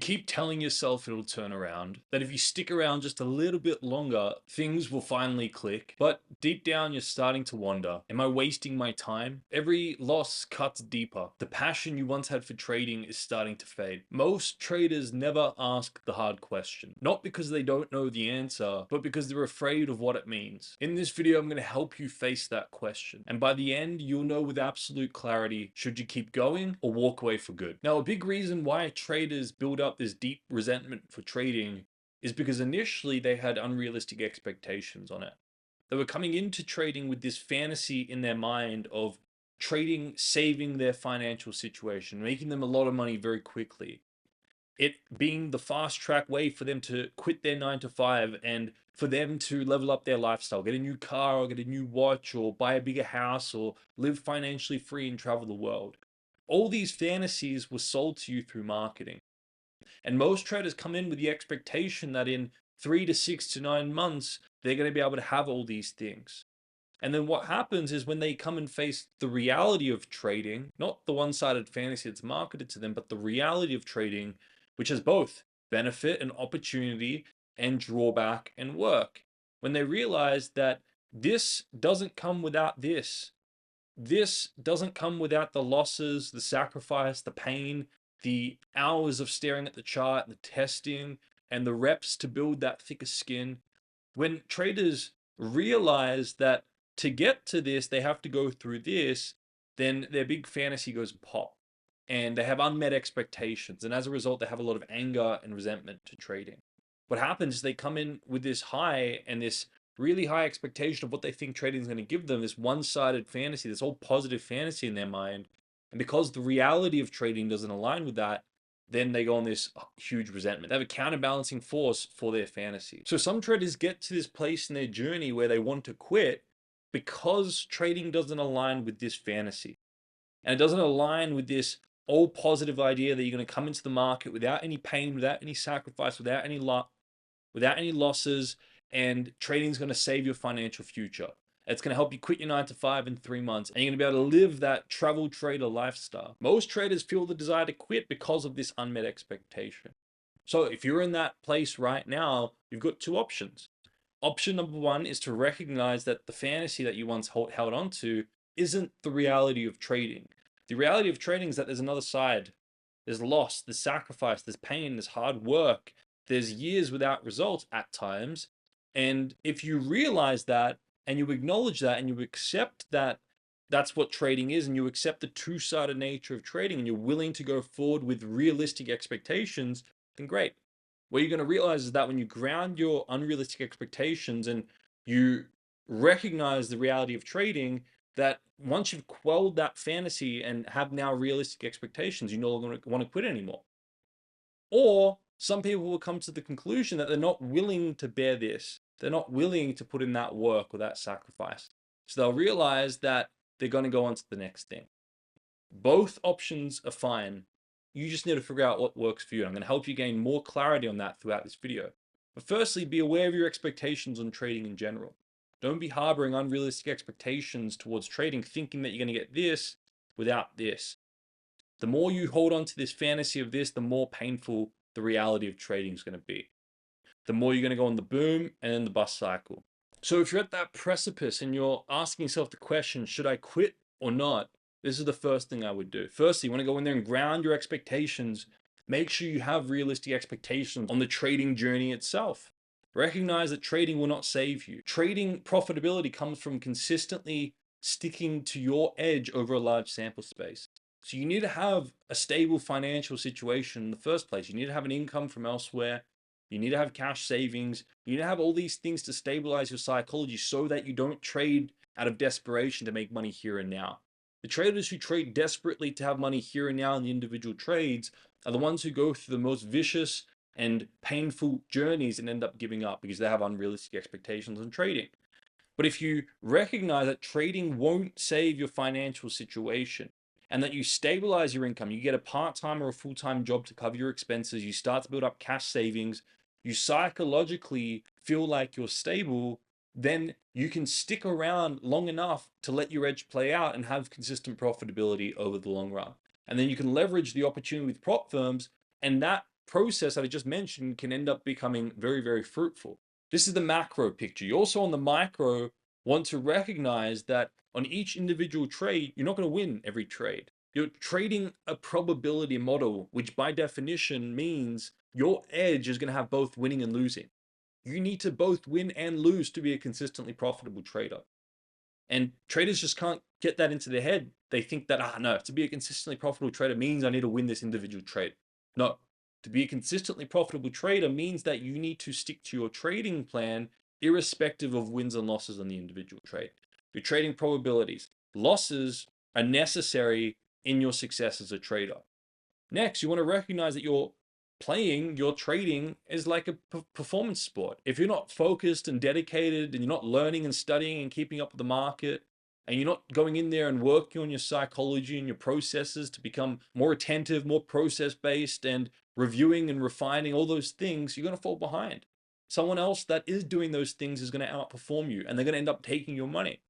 keep telling yourself it'll turn around, that if you stick around just a little bit longer, things will finally click. But deep down, you're starting to wonder, am I wasting my time? Every loss cuts deeper. The passion you once had for trading is starting to fade. Most traders never ask the hard question, not because they don't know the answer, but because they're afraid of what it means. In this video, I'm going to help you face that question. And by the end, you'll know with absolute clarity, should you keep going or walk away for good? Now, a big reason why traders build up this deep resentment for trading is because initially they had unrealistic expectations on it. They were coming into trading with this fantasy in their mind of trading saving their financial situation, making them a lot of money very quickly. It being the fast track way for them to quit their 9 to 5 and for them to level up their lifestyle, get a new car or get a new watch or buy a bigger house or live financially free and travel the world. All these fantasies were sold to you through marketing. And most traders come in with the expectation that in 3 to 6 to 9 months, they're going to be able to have all these things. And then what happens is when they come and face the reality of trading, not the one-sided fantasy that's marketed to them, but the reality of trading, which has both benefit and opportunity and drawback and work. When they realize that this doesn't come without this. This doesn't come without the losses, the sacrifice, the pain, the hours of staring at the chart, the testing, and the reps to build that thicker skin. When traders realize that to get to this, they have to go through this, then their big fantasy goes pop. And they have unmet expectations. And as a result, they have a lot of anger and resentment to trading. What happens is they come in with this high and this really high expectation of what they think trading is going to give them, this one-sided fantasy, this whole positive fantasy in their mind. And because the reality of trading doesn't align with that, then they go on this huge resentment. They have a counterbalancing force for their fantasy. So some traders get to this place in their journey where they want to quit because trading doesn't align with this fantasy. And it doesn't align with this all positive idea that you're going to come into the market without any pain, without any sacrifice, without any luck, without any losses, and trading is going to save your financial future. It's going to help you quit your 9 to 5 in 3 months, and you're going to be able to live that travel trader lifestyle. Most traders feel the desire to quit because of this unmet expectation. So if you're in that place right now, you've got two options. Option number one is to recognize that the fantasy that you once held on to isn't the reality of trading. The reality of trading is that there's another side. There's loss, there's sacrifice, there's pain, there's hard work, there's years without results at times. And if you realize that and you acknowledge that and you accept that that's what trading is and you accept the two-sided nature of trading and you're willing to go forward with realistic expectations, then great. What you're going to realize is that when you ground your unrealistic expectations and you recognize the reality of trading, that once you've quelled that fantasy and have now realistic expectations, you no longer want to quit anymore. Or some people will come to the conclusion that they're not willing to bear this. They're not willing to put in that work or that sacrifice. So they'll realize that they're going to go on to the next thing. Both options are fine. You just need to figure out what works for you. I'm going to help you gain more clarity on that throughout this video. But firstly, be aware of your expectations on trading in general. Don't be harboring unrealistic expectations towards trading, thinking that you're going to get this without this. The more you hold on to this fantasy of this, the more painful the reality of trading is going to be. The more you're going to go on the boom and then the bust cycle. So if you're at that precipice and you're asking yourself the question, should I quit or not? This is the first thing I would do. Firstly, you want to go in there and ground your expectations. Make sure you have realistic expectations on the trading journey itself. Recognize that trading will not save you. Trading profitability comes from consistently sticking to your edge over a large sample space. So you need to have a stable financial situation in the first place. You need to have an income from elsewhere. You need to have cash savings. You need to have all these things to stabilize your psychology so that you don't trade out of desperation to make money here and now. The traders who trade desperately to have money here and now in the individual trades are the ones who go through the most vicious and painful journeys and end up giving up because they have unrealistic expectations on trading. But if you recognize that trading won't save your financial situation and that you stabilize your income, you get a part-time or a full-time job to cover your expenses, you start to build up cash savings, you psychologically feel like you're stable, then you can stick around long enough to let your edge play out and have consistent profitability over the long run. And then you can leverage the opportunity with prop firms, and that process that I just mentioned can end up becoming very, very fruitful. This is the macro picture. You also on the micro want to recognize that on each individual trade, you're not going to win every trade. You're trading a probability model, which by definition means your edge is going to have both winning and losing. You need to both win and lose to be a consistently profitable trader. And traders just can't get that into their head. They think that, no, to be a consistently profitable trader means I need to win this individual trade. No, to be a consistently profitable trader means that you need to stick to your trading plan irrespective of wins and losses on the individual trade. Your trading probabilities. Losses are necessary in your success as a trader. Next, you want to recognize that your trading is like a performance sport. If you're not focused and dedicated and you're not learning and studying and keeping up with the market, and you're not going in there and working on your psychology and your processes to become more attentive, more process based, and reviewing and refining all those things, you're going to fall behind. Someone else that is doing those things is going to outperform you, and they're going to end up taking your money.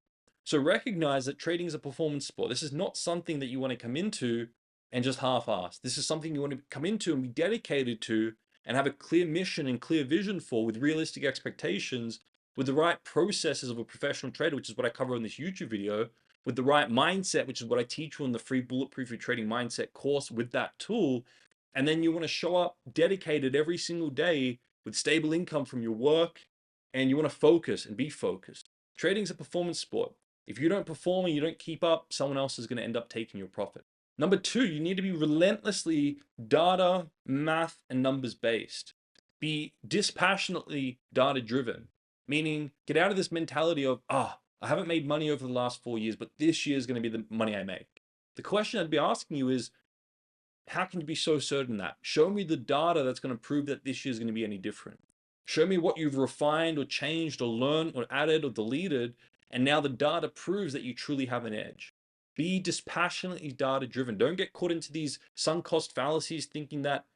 So recognize that trading is a performance sport. This is not something that you want to come into and just half-assed. This is something you want to come into and be dedicated to and have a clear mission and clear vision for, with realistic expectations, with the right processes of a professional trader, which is what I cover in this YouTube video, with the right mindset, which is what I teach you in the free Bulletproof Your Trading Mindset course with that tool. And then you want to show up dedicated every single day with stable income from your work, and you want to focus and be focused. Trading is a performance sport. If you don't perform and you don't keep up, someone else is going to end up taking your profit. Number two, you need to be relentlessly data, math, and numbers based. Be dispassionately data driven, meaning get out of this mentality of, I haven't made money over the last 4 years, but this year is going to be the money I make. The question I'd be asking you is, how can you be so certain that? Show me the data that's going to prove that this year is going to be any different. Show me what you've refined or changed or learned or added or deleted, and now the data proves that you truly have an edge. Be dispassionately data driven. Don't get caught into these sunk cost fallacies thinking that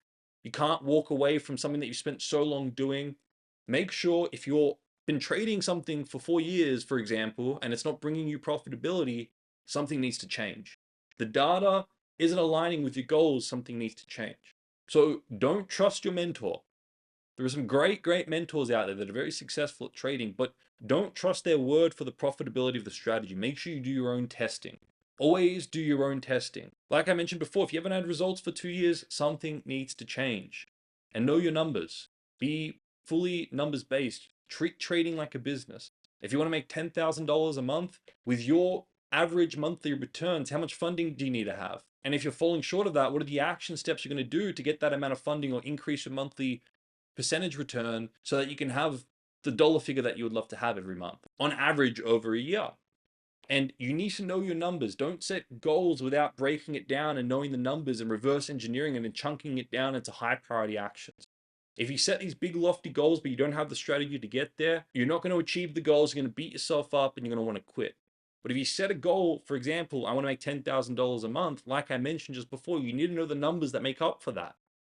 you can't walk away from something that you spent so long doing. Make sure if you've been trading something for 4 years, for example, and it's not bringing you profitability, something needs to change. The data isn't aligning with your goals, something needs to change. So don't trust your mentor. There are some great mentors out there that are very successful at trading, but don't trust their word for the profitability of the strategy. Make sure you do your own testing. Always do your own testing. Like I mentioned before, if you haven't had results for 2 years, something needs to change. And know your numbers. Be fully numbers based. Treat trading like a business. If you want to make $10,000 a month with your average monthly returns, how much funding do you need to have? And if you're falling short of that, what are the action steps you're going to do to get that amount of funding or increase your monthly percentage return so that you can have the dollar figure that you would love to have every month on average over a year? And you need to know your numbers. Don't set goals without breaking it down and knowing the numbers and reverse engineering and then chunking it down into high priority actions. If you set these big lofty goals, but you don't have the strategy to get there, you're not going to achieve the goals. You're going to beat yourself up and you're going to want to quit. But if you set a goal, for example, I want to make $10,000 a month, like I mentioned just before, you need to know the numbers that make up for that.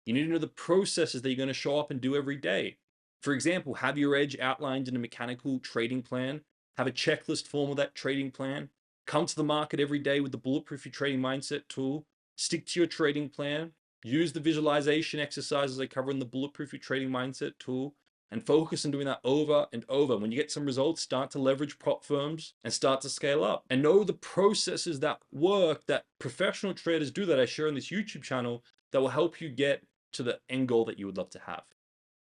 You need to know the processes that you're going to show up and do every day. For example, have your edge outlined in a mechanical trading plan, have a checklist form of that trading plan, come to the market every day with the Bulletproof Your Trading Mindset tool, stick to your trading plan, use the visualization exercises I cover in the Bulletproof Your Trading Mindset tool, and focus on doing that over and over. When you get some results, start to leverage prop firms and start to scale up. And know the processes that work, that professional traders do, that I share on this YouTube channel, that will help you get to the end goal that you would love to have.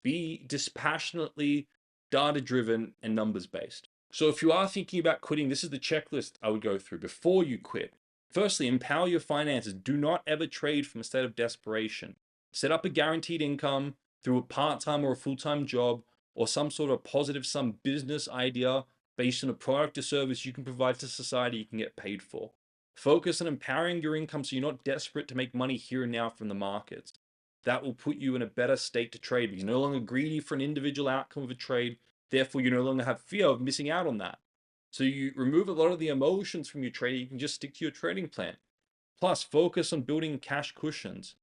Be dispassionately data-driven and numbers-based. So if you are thinking about quitting, this is the checklist I would go through before you quit. Firstly, empower your finances. Do not ever trade from a state of desperation. Set up a guaranteed income through a part-time or a full-time job, or some sort of positive sum business idea based on a product or service you can provide to society you can get paid for. Focus on empowering your income so you're not desperate to make money here and now from the markets. That will put you in a better state to trade because you're no longer greedy for an individual outcome of a trade. Therefore, you no longer have fear of missing out on that. So you remove a lot of the emotions from your trade. You can just stick to your trading plan. Plus, focus on building cash cushions.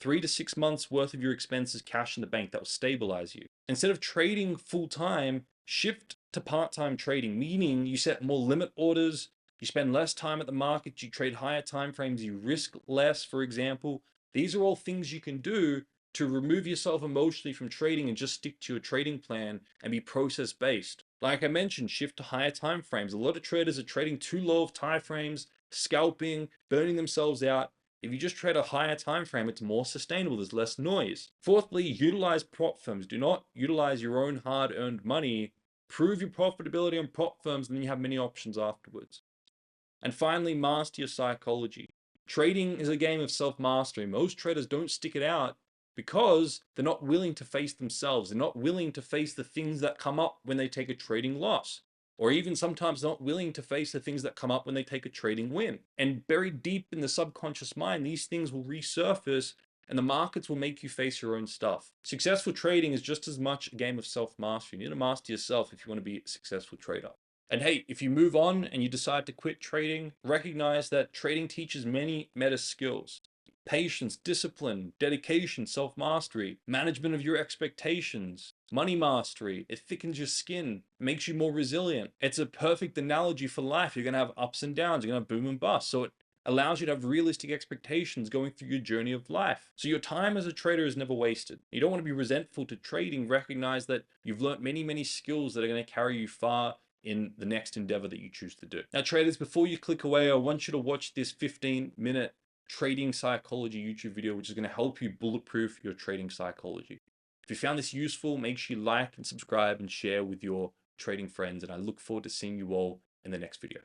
3 to 6 months worth of your expenses cash in the bank that will stabilize you. Instead of trading full time, shift to part-time trading, meaning you set more limit orders, you spend less time at the market, you trade higher time frames, you risk less, for example. These are all things you can do to remove yourself emotionally from trading and just stick to your trading plan and be process based. Like I mentioned, shift to higher time frames. A lot of traders are trading too low of time frames, scalping, burning themselves out. If you just trade a higher time frame, it's more sustainable. There's less noise. Fourthly, utilize prop firms. Do not utilize your own hard-earned money. Prove your profitability on prop firms, and then you have many options afterwards. And finally, master your psychology. Trading is a game of self-mastery. Most traders don't stick it out because they're not willing to face themselves. They're not willing to face the things that come up when they take a trading loss, or even sometimes not willing to face the things that come up when they take a trading win. And buried deep in the subconscious mind, these things will resurface and the markets will make you face your own stuff. Successful trading is just as much a game of self-mastery. You need to master yourself if you want to be a successful trader. And hey, if you move on and you decide to quit trading, recognize that trading teaches many meta skills: patience, discipline, dedication, self mastery, management of your expectations, money mastery. It thickens your skin, makes you more resilient. It's a perfect analogy for life. You're going to have ups and downs, you're going to have boom and bust. So it allows you to have realistic expectations going through your journey of life. So your time as a trader is never wasted. You don't want to be resentful to trading. Recognize that you've learned many skills that are going to carry you far in the next endeavor that you choose to do. Now, traders, before you click away, I want you to watch this 15-minute trading psychology YouTube video, which is going to help you bulletproof your trading psychology. If you found this useful, make sure you like and subscribe and share with your trading friends. And I look forward to seeing you all in the next video.